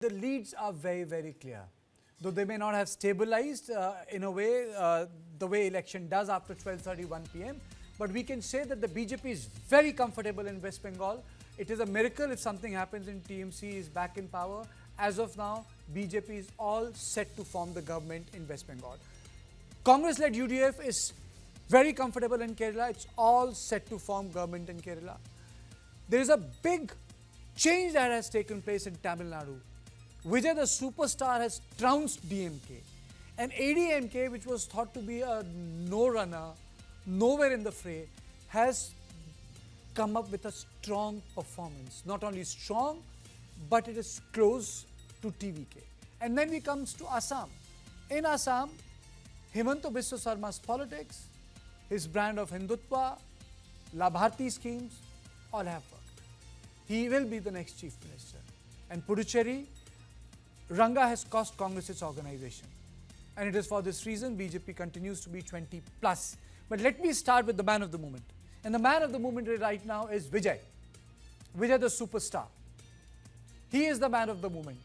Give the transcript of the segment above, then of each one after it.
The leads are very, very clear. Though they may not have stabilized in a way, the way election does after 12:31 p.m. But we can say that the BJP is very comfortable in West Bengal. It is a miracle if something happens and TMC is back in power. As of now, BJP is all set to form the government in West Bengal. Congress-led UDF is very comfortable in Kerala. It's all set to form government in Kerala. There is a big change that has taken place in Tamil Nadu. Vijay the superstar has trounced DMK. And ADMK, which was thought to be a no-runner, nowhere in the fray, has come up with a strong performance. Not only strong, but it is close to TVK. And then we comes to Assam. In Assam, Himanta Biswa Sarma's politics, his brand of Hindutva, Labharti schemes, all have worked. He will be the next chief minister. And Puducherry, Ranga has cost Congress its organization. And it is for this reason BJP continues to be 20 plus. But let me start with the man of the moment. And the man of the moment right now is Vijay. Vijay the superstar. He is the man of the moment.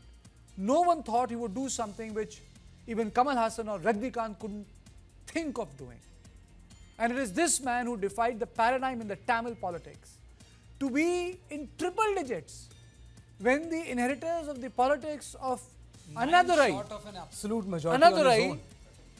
No one thought he would do something which even Kamal Hassan or Rajnikant couldn't think of doing. And it is this man who defied the paradigm in the Tamil politics to be in triple digits when the inheritors of the politics of another short of an absolute majority on his own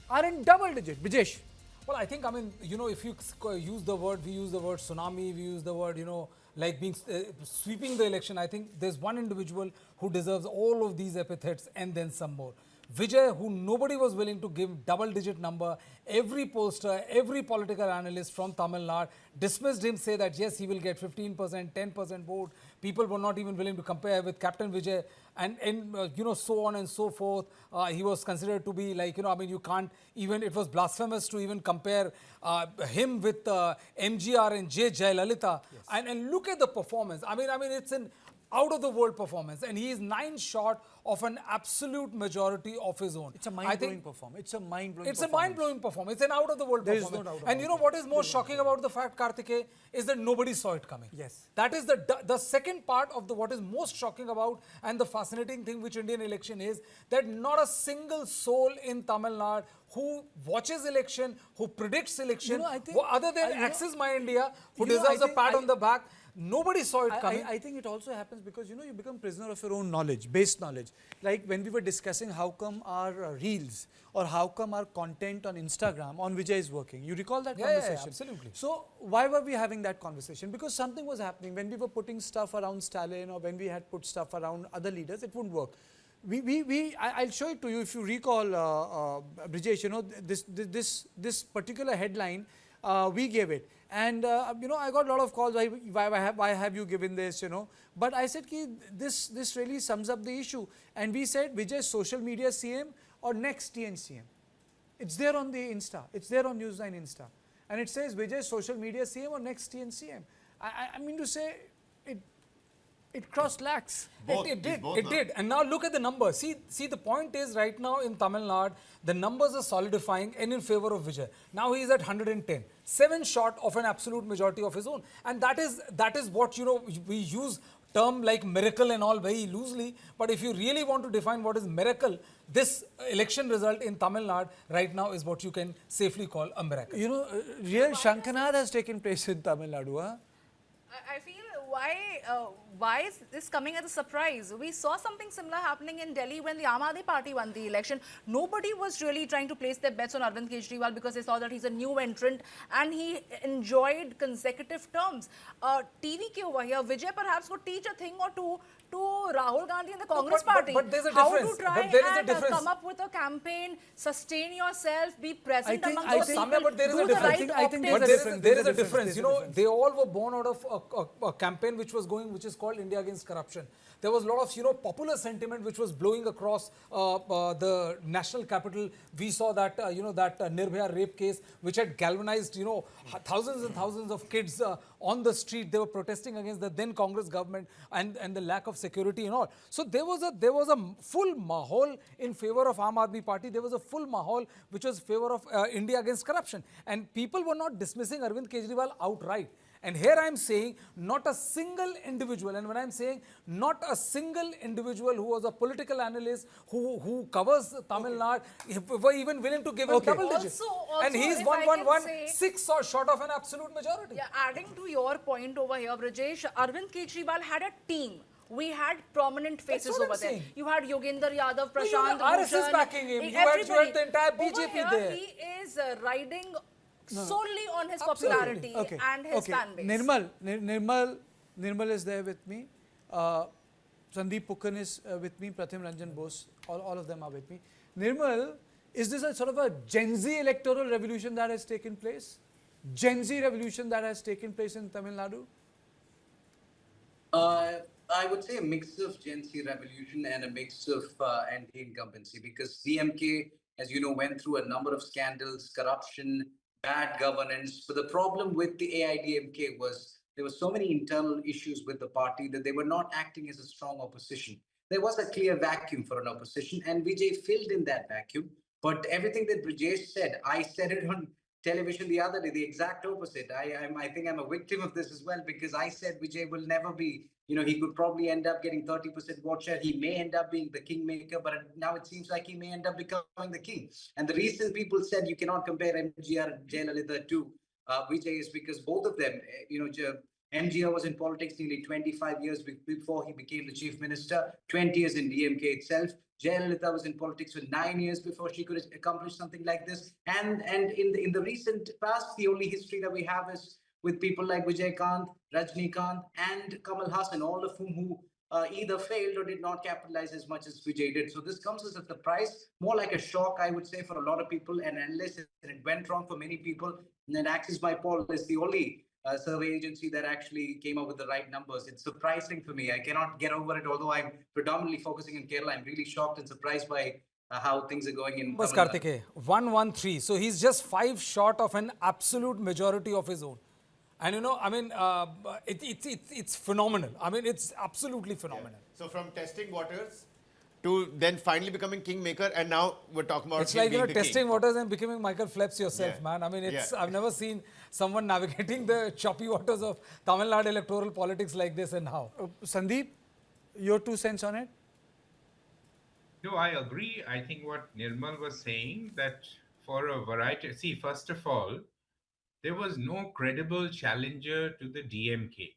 are in double digit. Vijesh. Well, I think, you know, if you use the word, we use the word tsunami, we use the word, you know, like being sweeping the election. I think there's one individual who deserves all of these epithets and then some more. Vijay, who nobody was willing to give double-digit number, every pollster, every political analyst from Tamil Nadu dismissed him, say that yes, he will get 15%, 10% vote. People were not even willing to compare with Captain Vijay, and you know, so on and so forth. He was considered to be like, you know, I mean, you can't even, it was blasphemous to even compare him with MGR and J. Jayalalitha. Yes. And look at the performance. I mean, it's an out-of-the-world performance, and he is 9 short of an absolute majority of his own. It's a mind-blowing performance. It's a mind-blowing performance. It's a mind-blowing performance. It's an out-of-the-world performance. No doubt and you know what is most shocking about the fact, Karthikeya, is that nobody saw it coming. Yes. That is the second part of what is most shocking about and the fascinating thing which Indian election is, that not a single soul in Tamil Nadu who watches election, who predicts election, you know, other than Axis My India, who deserves a pat on the back, nobody saw it coming. I think it also happens because, you know, you become prisoner of your own knowledge, base knowledge. Like when we were discussing how come our reels or how come our content on Instagram on Vijay is working. You recall that conversation? Yeah, absolutely. So why were we having that conversation? Because something was happening. When we were putting stuff around Stalin or when we had put stuff around other leaders, it wouldn't work. I'll show it to you if you recall, Brijesh, you know, this particular headline, we gave it. And, you know, I got a lot of calls, why have you given this, you know. But I said, this really sums up the issue. And we said, Vijay, social media CM or next TNCM. It's there on the Insta. It's there on News9 Insta. And it says, Vijay, social media CM or next TNCM. I mean to say, it crossed lakhs. It did. And now look at the numbers. See, the point is right now in Tamil Nadu, the numbers are solidifying and in favor of Vijay. Now he is at 110. 7 short of an absolute majority of his own. And that is what, you know, we use term like miracle and all very loosely. But if you really want to define what is miracle, this election result in Tamil Nadu right now is what you can safely call a miracle. You know, real Shankanad has taken place in Tamil Nadu. Huh? I feel why is this coming as a surprise? We saw something similar happening in Delhi when the Aam Aadmi Party won the election. Nobody was really trying to place their bets on Arvind Kejriwal because they saw that he's a new entrant and he enjoyed consecutive terms. TVK over here, Vijay perhaps could teach a thing or two to Rahul Gandhi and the Congress Party. But there's a how difference. to try and come up with a campaign, sustain yourself, be present among those people. But there is a difference. There is a difference. You know, they all were born out of a campaign which is called India Against Corruption. There was a lot of, you know, popular sentiment which was blowing across the national capital. We saw that, you know, that Nirbhaya rape case which had galvanized, you know, thousands and thousands of kids on the street. They were protesting against the then Congress government and the lack of security and all. So there was a full mahal in favor of Aam Aadmi Party. There was a full mahal which was in favor of India Against Corruption. And people were not dismissing Arvind Kejriwal outright. And here I'm saying not a single individual, and when I'm saying not a single individual who was a political analyst who covers Tamil Nadu, were even willing to give him Okay. double digits. Also, And he's if won, I won, can won, say- 6 or short of an absolute majority. Yeah, adding to your point over here, Brajesh, Arvind Kejriwal had a team. We had prominent faces what I'm over there. saying. You had Yogender Yadav, No, you Prashant, had RSS Bhushan, backing him. You everybody. had the entire Over BJP here, there. he is riding solely on his Absolutely. popularity Okay. and his okay. fan base. Nirmal is there with me. Sandeep Pukkan is with me. Prathim Ranjan Bose. All of them are with me. Nirmal, is this a sort of a Gen Z electoral revolution that has taken place? Gen Z revolution that has taken place in Tamil Nadu? I would say a mix of Gen Z revolution and a mix of anti-incumbency, because DMK, as you know, went through a number of scandals, corruption, bad governance. But the problem with the AIDMK was there were so many internal issues with the party that they were not acting as a strong opposition. There was a clear vacuum for an opposition, and Vijay filled in that vacuum. But everything that Brijesh said, I said it on television the other day, the exact opposite. I think I'm a victim of this as well, because I said Vijay will never be, he could probably end up getting 30% vote share. He may end up being the kingmaker, but now it seems like he may end up becoming the king. And the reason people said you cannot compare MGR and Jayalalitha to Vijay is because both of them, MGR was in politics nearly 25 years before he became the chief minister, 20 years in DMK itself. Jayalalitha was in politics for 9 years before she could accomplish something like this. And in the recent past, the only history that we have is with people like Vijay Kant, Rajnikant, and Kamal Hassan, all of whom who either failed or did not capitalize as much as Vijay did. So this comes as a surprise, more like a shock, I would say, for a lot of people. And unless it went wrong for many people, then Axis by Poll is the only survey agency that actually came up with the right numbers. It's surprising for me. I cannot get over it, although I'm predominantly focusing in Kerala. I'm really shocked and surprised by how things are going in Bas Tamil Nadu. Kartike, 113. So he's just 5 short of an absolute majority of his own. And it's phenomenal. I mean, it's absolutely phenomenal. So from testing waters to then finally becoming kingmaker, and now we're talking about It's him like, being the testing king. waters and becoming Michael Phelps yourself, Yeah. man. I mean, Yeah. I've never seen someone navigating the choppy waters of Tamil Nadu electoral politics like this, and how. Sandeep, your 2 cents on it? No, I agree. I think what Nirmal was saying, that for a variety, see, first of all, there was no credible challenger to the DMK.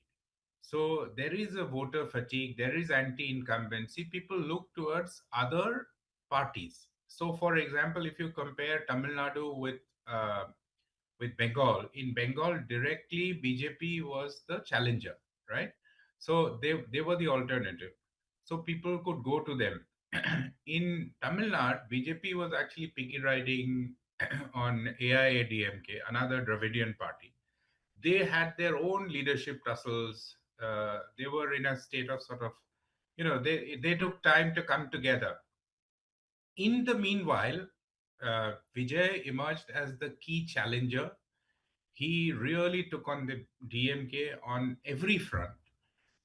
So there is a voter fatigue, there is anti-incumbency. People look towards other parties. So, for example, if you compare Tamil Nadu with Bengal, in Bengal directly BJP was the challenger, right? So they were the alternative. So people could go to them. In Tamil Nadu, BJP was actually piggy riding on AIADMK, another Dravidian party. They had their own leadership tussles. They were in a state of sort of, they took time to come together. In the meanwhile, Vijay emerged as the key challenger. He really took on the DMK on every front.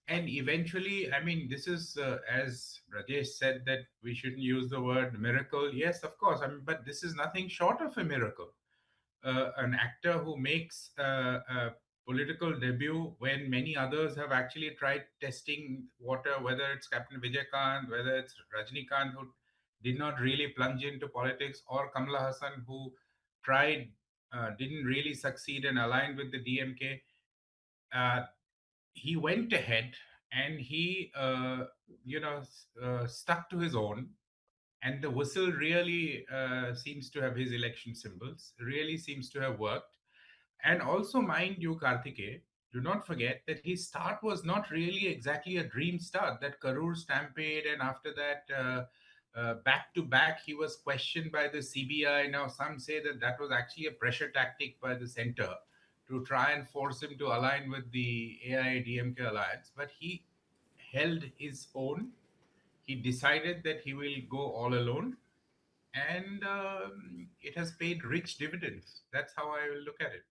And eventually, I mean, this is, as Rajesh said, that we shouldn't use the word miracle. Yes, of course. I mean, but this is nothing short of a miracle. An actor who makes a political debut when many others have actually tried testing water, whether it's Captain Vijay Kant, whether it's Rajnikant, who did not really plunge into politics, or Kamala Hassan, who tried, didn't really succeed and aligned with the DMK. He went ahead and he, stuck to his own. And the whistle really seems to have his election symbols, really seems to have worked. And also, mind you, Karthike, do not forget that his start was not really exactly a dream start. That Karur stampede, and after that, back to back, he was questioned by the CBI. Now, some say that that was actually a pressure tactic by the center to try and force him to align with the AIADMK alliance. But he held his own. He decided that he will go all alone, and it has paid rich dividends. That's how I will look at it.